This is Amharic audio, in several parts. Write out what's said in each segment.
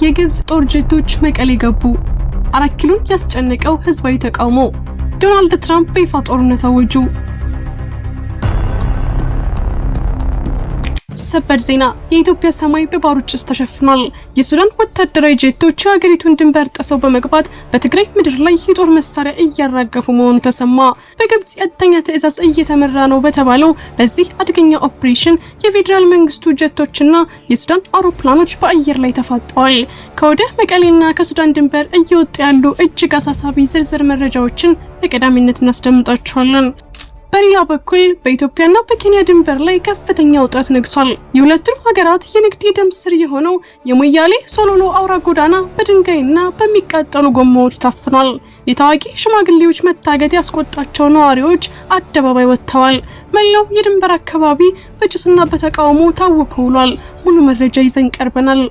የግብጽ ጦር ጀቶች መቀሌ ገቡ። 4 ኪሎን ያስጨነቀው ህዝባዊ ተቃውሞ። ዶናልድ ትራምፕ በይፋ ጦርነት አወጁ። ሰበር ዜና። የኢትዮጵያ ሰማይ በባሩድ ጭስ ተሸፍኗል። የሱዳን ወታደራዊ ጄቶች የሀገሪቱን ድንበር ጥሰው በመግባት በትግራይ ምድር ላይ የጦር መሳሪያ እያራገፉ መሆኑ ተሰማ። በግብጽ ቀጥተኛ ትዕዛዝ እየተመራ ነው በተባለው በዚህ አደገኛ ኦፕሬሽን የፌዴራል መንግስቱ ጄቶችና የሱዳን አውሮፕላኖች በአየር ላይ ተፋጠዋል። ከወደ መቀሌና ከሱዳን ድንበር እየወጡ ያሉ እጅግ አሳሳቢ ዝርዝር መረጃዎችን በቀዳሚነት እናስደምጣችኋለን። በሌላ በኩል በኢትዮጵያና በኬንያ ድንበር ላይ ከፍተኛ ውጥረት ነግሷል። የሁለቱም ሀገራት የንግድ የደም ስር የሆነው የሞያሌ ሶሎሎ አውራ ጎዳና በድንጋይና በሚቃጠሉ ጎማዎች ታፍኗል። የታዋቂ ሽማግሌዎች መታገት ያስቆጣቸው ነዋሪዎች አደባባይ ወጥተዋል። መላው የድንበር አካባቢ በጭስና በተቃውሞ ታውኮ ውሏል። ሙሉ መረጃ ይዘን ቀርበናል።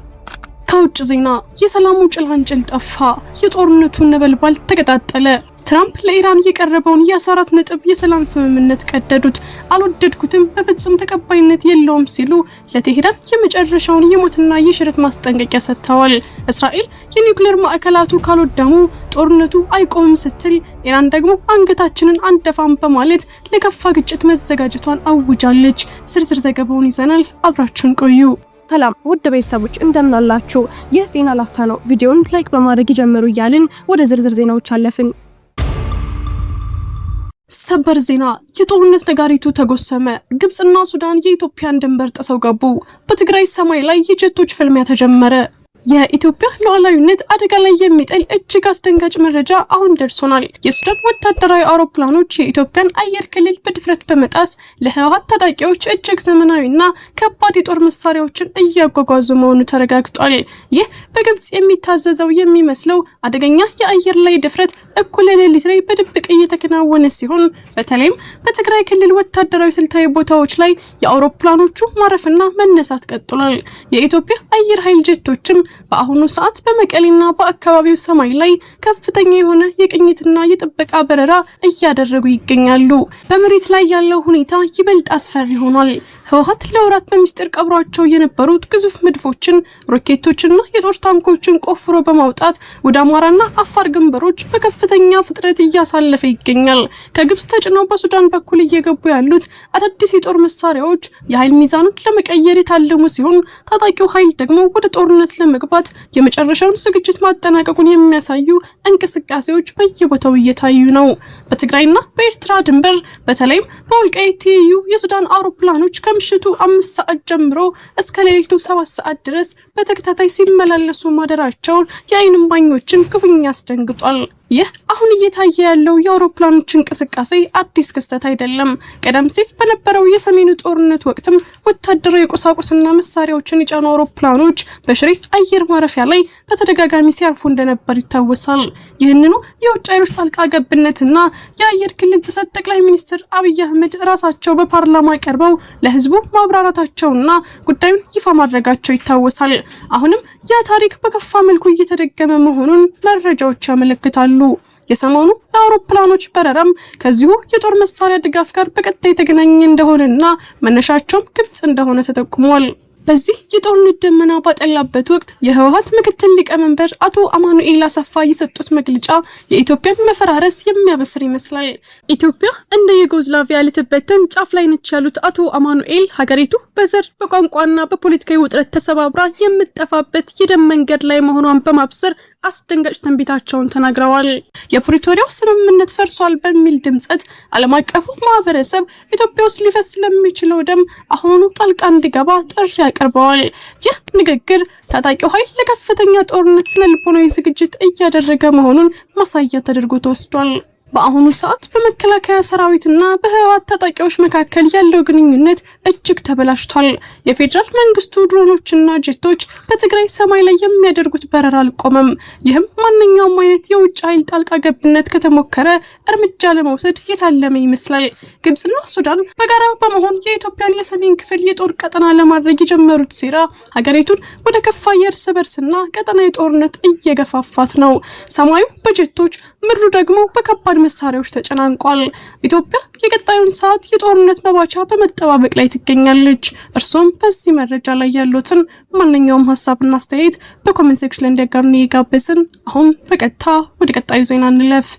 ከውጭ ዜና የሰላሙ ጭላንጭል ጠፋ። የጦርነቱ ነበልባል ተቀጣጠለ። ትራምፕ ለኢራን የቀረበውን የ14 ነጥብ የሰላም ስምምነት ቀደዱት። አልወደድኩትም፣ በፍጹም ተቀባይነት የለውም ሲሉ ለቴህራን የመጨረሻውን የሞትና የሽረት ማስጠንቀቂያ ሰጥተዋል። እስራኤል የኒውክሌር ማዕከላቱ ካልወደሙ ጦርነቱ አይቆምም ስትል፣ ኢራን ደግሞ አንገታችንን አንደፋም በማለት ለከፋ ግጭት መዘጋጀቷን አውጃለች። ዝርዝር ዘገባውን ይዘናል። አብራችሁን ቆዩ። ሰላም ውድ ቤተሰቦች እንደምን አላችሁ? ይህ ዜና ላፍታ ነው። ቪዲዮውን ላይክ በማድረግ ይጀምሩ እያልን ወደ ዝርዝር ዜናዎች አለፍን። ሰበር ዜና። የጦርነት ነጋሪቱ ተጎሰመ። ግብጽና ሱዳን የኢትዮጵያን ድንበር ጥሰው ገቡ። በትግራይ ሰማይ ላይ የጀቶች ፍልሚያ ተጀመረ። የኢትዮጵያ ሉዓላዊነት አደጋ ላይ የሚጥል እጅግ አስደንጋጭ መረጃ አሁን ደርሶናል። የሱዳን ወታደራዊ አውሮፕላኖች የኢትዮጵያን አየር ክልል በድፍረት በመጣስ ለህወሓት ታጣቂዎች እጅግ ዘመናዊና ከባድ የጦር መሳሪያዎችን እያጓጓዙ መሆኑ ተረጋግጧል። ይህ በግብጽ የሚታዘዘው የሚመስለው አደገኛ የአየር ላይ ድፍረት እኩለ ሌሊት ላይ በድብቅ እየተከናወነ ሲሆን፣ በተለይም በትግራይ ክልል ወታደራዊ ስልታዊ ቦታዎች ላይ የአውሮፕላኖቹ ማረፍና መነሳት ቀጥሏል። የኢትዮጵያ አየር ኃይል ጀቶችም በአሁኑ ሰዓት በመቀሌና በአካባቢው ሰማይ ላይ ከፍተኛ የሆነ የቅኝትና የጥበቃ በረራ እያደረጉ ይገኛሉ። በመሬት ላይ ያለው ሁኔታ ይበልጥ አስፈሪ ሆኗል። ህወሓት ለወራት በሚስጥር ቀብሯቸው የነበሩት ግዙፍ መድፎችን፣ ሮኬቶችና የጦር ታንኮችን ቆፍሮ በማውጣት ወደ አማራና አፋር ግንበሮች በከፍተኛ ፍጥነት እያሳለፈ ይገኛል። ከግብጽ ተጭነው በሱዳን በኩል እየገቡ ያሉት አዳዲስ የጦር መሳሪያዎች የኃይል ሚዛኑን ለመቀየር የታለሙ ሲሆን፣ ታጣቂው ኃይል ደግሞ ወደ ጦርነት ለመግባት የመጨረሻውን ዝግጅት ማጠናቀቁን የሚያሳዩ እንቅስቃሴዎች በየቦታው እየታዩ ነው። በትግራይና በኤርትራ ድንበር በተለይም በወልቃይት ትይዩ የሱዳን አውሮፕላኖች ከምሽቱ 5 ሰዓት ጀምሮ እስከ ሌሊቱ 7 ሰዓት ድረስ በተከታታይ ሲመላለሱ ማደራቸውን የዓይን እማኞችን ክፉኛ አስደንግጧል። ይህ አሁን እየታየ ያለው የአውሮፕላኖች እንቅስቃሴ አዲስ ክስተት አይደለም። ቀደም ሲል በነበረው የሰሜኑ ጦርነት ወቅትም ወታደራዊ ቁሳቁስና መሳሪያዎችን የጫኑ አውሮፕላኖች በሽሬ አየር ማረፊያ ላይ በተደጋጋሚ ሲያርፉ እንደነበር ይታወሳል። ይህንኑ የውጭ ኃይሎች ጣልቃ ገብነትና የአየር ክልል ጥሰት ጠቅላይ ሚኒስትር አብይ አህመድ ራሳቸው በፓርላማ ቀርበው ለህዝቡ ማብራራታቸውና ጉዳዩን ይፋ ማድረጋቸው ይታወሳል። አሁንም ያ ታሪክ በከፋ መልኩ እየተደገመ መሆኑን መረጃዎች ያመለክታሉ። የሰሞኑ የአውሮፕላኖች በረራም ከዚሁ የጦር መሳሪያ ድጋፍ ጋር በቀጥታ የተገናኘ እንደሆነና መነሻቸውም ግብጽ እንደሆነ ተጠቁሟል። በዚህ የጦርነት ደመና ባጠላበት ወቅት የህወሓት ምክትል ሊቀመንበር አቶ አማኑኤል አሰፋ የሰጡት መግለጫ የኢትዮጵያን መፈራረስ የሚያበስር ይመስላል። ኢትዮጵያ እንደ ዩጎዝላቪያ ልትበተን ጫፍ ላይ ነች ያሉት አቶ አማኑኤል ሀገሪቱ በዘር በቋንቋና በፖለቲካዊ ውጥረት ተሰባብራ የምትጠፋበት የደም መንገድ ላይ መሆኗን በማብሰር አስደንጋጭ ትንቢታቸውን ተናግረዋል። የፕሪቶሪያው ስምምነት ፈርሷል በሚል ድምጸት ዓለም አቀፉ ማህበረሰብ ኢትዮጵያ ውስጥ ሊፈስ ስለሚችለው ደም አሁኑ ጣልቃ እንዲገባ ጥሪ አቅርበዋል። ይህ ንግግር ታጣቂው ኃይል ለከፍተኛ ጦርነት ስነልቦናዊ ዝግጅት እያደረገ መሆኑን ማሳያ ተደርጎ ተወስዷል። በአሁኑ ሰዓት በመከላከያ ሰራዊትና በህወሓት ታጣቂዎች መካከል ያለው ግንኙነት እጅግ ተበላሽቷል። የፌዴራል መንግስቱ ድሮኖችና ጄቶች በትግራይ ሰማይ ላይ የሚያደርጉት በረራ አልቆመም። ይህም ማንኛውም አይነት የውጭ ኃይል ጣልቃ ገብነት ከተሞከረ እርምጃ ለመውሰድ የታለመ ይመስላል። ግብጽና ሱዳን በጋራ በመሆን የኢትዮጵያን የሰሜን ክፍል የጦር ቀጠና ለማድረግ የጀመሩት ሴራ ሀገሪቱን ወደ ከፋ የእርስ በርስና ቀጠናዊ ጦርነት እየገፋፋት ነው። ሰማዩ በጄቶች ምድሩ ደግሞ በከባድ መሳሪያዎች ተጨናንቋል። ኢትዮጵያ የቀጣዩን ሰዓት የጦርነት መባቻ በመጠባበቅ ላይ ትገኛለች። እርሶም በዚህ መረጃ ላይ ያሉትን ማንኛውም ሀሳብና አስተያየት በኮሜንት ሴክሽን ላይ እንዲያጋሩን እየጋበዝን አሁን በቀጥታ ወደ ቀጣዩ ዜና እንለፍ።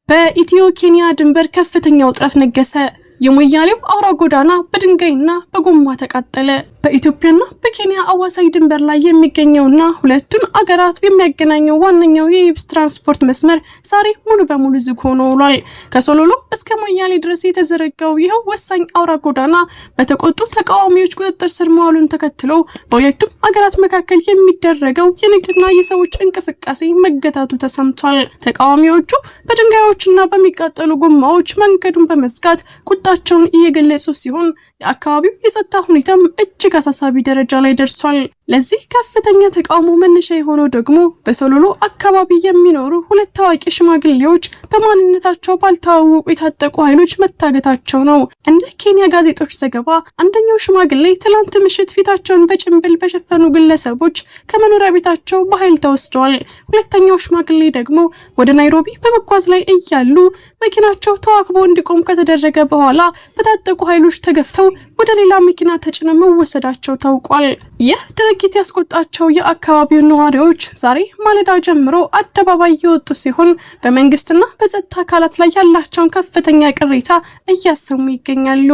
በኢትዮ ኬንያ ድንበር ከፍተኛ ውጥረት ነገሰ። የሞያሌው አውራ ጎዳና በድንጋይና በጎማ ተቃጠለ። በኢትዮጵያና በኬንያ አዋሳኝ ድንበር ላይ የሚገኘውና ሁለቱን አገራት የሚያገናኘው ዋነኛው የየብስ ትራንስፖርት መስመር ዛሬ ሙሉ በሙሉ ዝግ ሆኖ ውሏል። ከሶሎሎ እስከ ሞያሌ ድረስ የተዘረጋው ይኸው ወሳኝ አውራ ጎዳና በተቆጡ ተቃዋሚዎች ቁጥጥር ስር መዋሉን ተከትሎ በሁለቱም አገራት መካከል የሚደረገው የንግድና የሰዎች እንቅስቃሴ መገታቱ ተሰምቷል። ተቃዋሚዎቹ በድንጋዮችና በሚቃጠሉ ጎማዎች መንገዱን በመዝጋት ቁጣቸውን እየገለጹ ሲሆን የአካባቢው የጸጥታ ሁኔታም እጅግ አሳሳቢ ደረጃ ላይ ደርሷል። ለዚህ ከፍተኛ ተቃውሞ መነሻ የሆነው ደግሞ በሶሎሎ አካባቢ የሚኖሩ ሁለት ታዋቂ ሽማግሌዎች በማንነታቸው ባልታወቁ የታጠቁ ኃይሎች መታገታቸው ነው። እንደ ኬንያ ጋዜጦች ዘገባ አንደኛው ሽማግሌ ትላንት ምሽት ፊታቸውን በጭንብል በሸፈኑ ግለሰቦች ከመኖሪያ ቤታቸው በኃይል ተወስደዋል። ሁለተኛው ሽማግሌ ደግሞ ወደ ናይሮቢ በመጓዝ ላይ እያሉ መኪናቸው ተዋክቦ እንዲቆም ከተደረገ በኋላ በታጠቁ ኃይሎች ተገፍተው ወደ ሌላ መኪና ተጭነው መወሰዳቸው ታውቋል። ይህ ድርጊት ያስቆጣቸው የአካባቢው ነዋሪዎች ዛሬ ማለዳ ጀምሮ አደባባይ የወጡ ሲሆን በመንግስትና በጸጥታ አካላት ላይ ያላቸውን ከፍተኛ ቅሬታ እያሰሙ ይገኛሉ።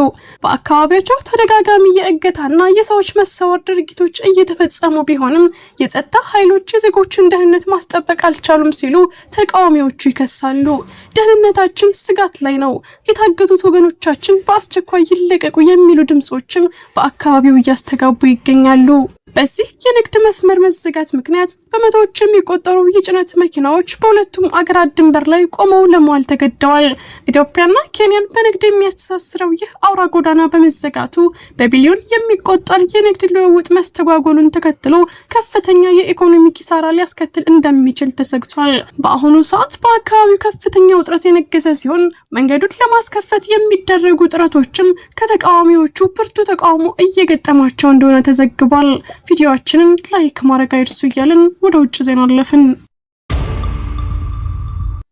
በአካባቢያቸው ተደጋጋሚ የእገታና የሰዎች መሰወር ድርጊቶች እየተፈጸሙ ቢሆንም የጸጥታ ኃይሎች የዜጎችን ደህንነት ማስጠበቅ አልቻሉም ሲሉ ተቃዋሚዎቹ ይከሳሉ። ደህንነታችን ስጋት ላይ ነው፣ የታገቱት ወገኖቻችን በአስቸኳይ ይለቀቁ የሚሉ ድምጾችም በአካባቢው እያስተጋቡ ይገኛሉ። በዚህ የንግድ መስመር መዘጋት ምክንያት በመቶዎች የሚቆጠሩ የጭነት መኪናዎች በሁለቱም አገራት ድንበር ላይ ቆመው ለመዋል ተገደዋል። ኢትዮጵያና ኬንያን በንግድ የሚያስተሳስረው ይህ አውራ ጎዳና በመዘጋቱ በቢሊዮን የሚቆጠር የንግድ ልውውጥ መስተጓጎሉን ተከትሎ ከፍተኛ የኢኮኖሚ ኪሳራ ሊያስከትል እንደሚችል ተሰግቷል። በአሁኑ ሰዓት በአካባቢው ከፍተኛ ውጥረት የነገሰ ሲሆን መንገዱን ለማስከፈት የሚደረጉ ጥረቶችም ከተቃዋሚዎቹ ብርቱ ተቃውሞ እየገጠማቸው እንደሆነ ተዘግቧል። ቪዲዮአችንን ላይክ ማድረግ አይርሱ እያልን ወደ ውጭ ዜና አለፍን።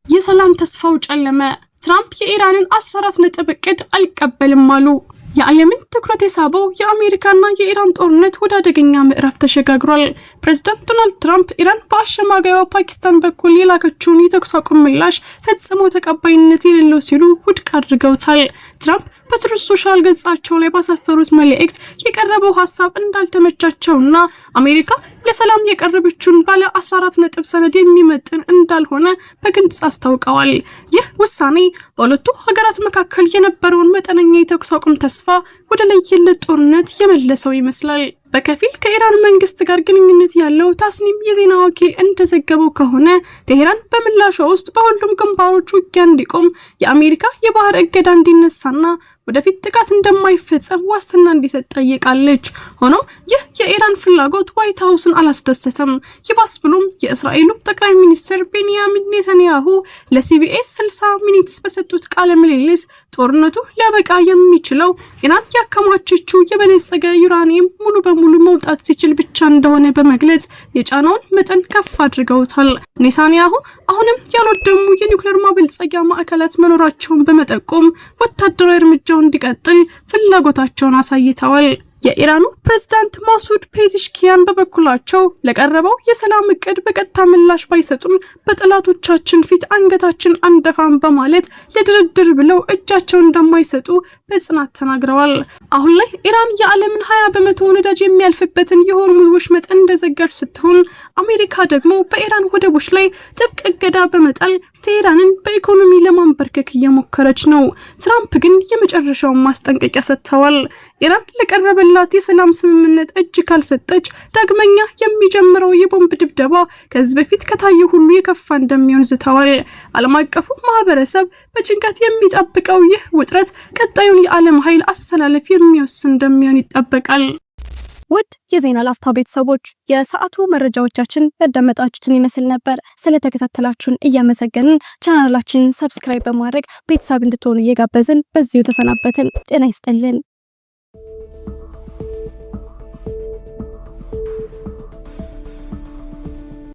የሰላም ተስፋው ጨለመ። ትራምፕ የኢራንን 14 ነጥብ እቅድ አልቀበልም አሉ። የዓለምን ትኩረት የሳበው የአሜሪካና የኢራን ጦርነት ወደ አደገኛ ምዕራፍ ተሸጋግሯል። ፕሬዝዳንት ዶናልድ ትራምፕ ኢራን በአሸማጋይዋ ፓኪስታን በኩል የላከችውን የተኩስ አቁም ምላሽ ፈጽሞ ተቀባይነት የሌለው ሲሉ ውድቅ አድርገውታል። ትራምፕ በትሩዝ ሶሻል ገጻቸው ላይ ባሰፈሩት መልእክት የቀረበው ሀሳብ እንዳልተመቻቸውና አሜሪካ ለሰላም የቀረበችውን ባለ 14 ነጥብ ሰነድ የሚመጥን እንዳልሆነ በግልጽ አስታውቀዋል። ይህ ውሳኔ በሁለቱ ሀገራት መካከል የነበረውን መጠነኛ የተኩስ አቁም ተስፋ ወደ ለየለት ጦርነት የመለሰው ይመስላል። በከፊል ከኢራን መንግስት ጋር ግንኙነት ያለው ታስኒም የዜና ወኪል እንደዘገበው ከሆነ ቴሄራን በምላሿ ውስጥ በሁሉም ግንባሮች ውጊያ እንዲቆም የአሜሪካ የባህር እገዳ እንዲነሳና ወደፊት ጥቃት እንደማይፈጸም ዋስትና እንዲሰጥ ጠይቃለች። ሆኖም ይህ የኢራን ፍላጎት ዋይት ሀውስን አላስደሰተም። ይባስ ብሎም የእስራኤሉ ጠቅላይ ሚኒስትር ቤንያሚን ኔታንያሁ ለሲቢኤስ 60 ሚኒትስ በሰጡት ቃለ ምልልስ ጦርነቱ ሊያበቃ የሚችለው ኢራን ያከማቸችው የበለጸገ ዩራኒየም ሙሉ በሙሉ መውጣት ሲችል ብቻ እንደሆነ በመግለጽ የጫናውን መጠን ከፍ አድርገውታል። ኔታንያሁ አሁንም ያልወደሙ የኒውክሌር ማበልጸጊያ ማዕከላት መኖራቸውን በመጠቆም ወታደራዊ እርምጃ እንዲቀጥል ፍላጎታቸውን አሳይተዋል። የኢራኑ ፕሬዝዳንት ማሱድ ፔዚሽኪያን በበኩላቸው ለቀረበው የሰላም እቅድ በቀጥታ ምላሽ ባይሰጡም በጠላቶቻችን ፊት አንገታችን አንደፋም በማለት ለድርድር ብለው እጃቸውን እንደማይሰጡ በጽናት ተናግረዋል። አሁን ላይ ኢራን የዓለምን 20% ነዳጅ የሚያልፍበትን የሆርሙዝ ወሽመጥ እንደዘጋች ስትሆን አሜሪካ ደግሞ በኢራን ወደቦች ላይ ጥብቅ እገዳ በመጣል ቴሄራንን በኢኮኖሚ ለማንበርከክ እየሞከረች ነው። ትራምፕ ግን የመጨረሻውን ማስጠንቀቂያ ሰጥተዋል። ኢራን ለቀረበላት የሰላም ስምምነት እጅ ካልሰጠች ዳግመኛ የሚጀምረው የቦምብ ድብደባ ከዚህ በፊት ከታየ ሁሉ የከፋ እንደሚሆን ዝተዋል። ዓለም አቀፉ ማህበረሰብ በጭንቀት የሚጠብቀው ይህ ውጥረት ቀጣዩን የዓለም ኃይል አሰላለፍ የሚወስን እንደሚሆን ይጠበቃል። ውድ የዜና ላፍታ ቤተሰቦች የሰዓቱ መረጃዎቻችን ያዳመጣችሁትን ይመስል ነበር። ስለተከታተላችሁን እያመሰገንን ቻናላችንን ሰብስክራይብ በማድረግ ቤተሰብ እንድትሆኑ እየጋበዝን በዚሁ ተሰናበትን። ጤና ይስጥልን።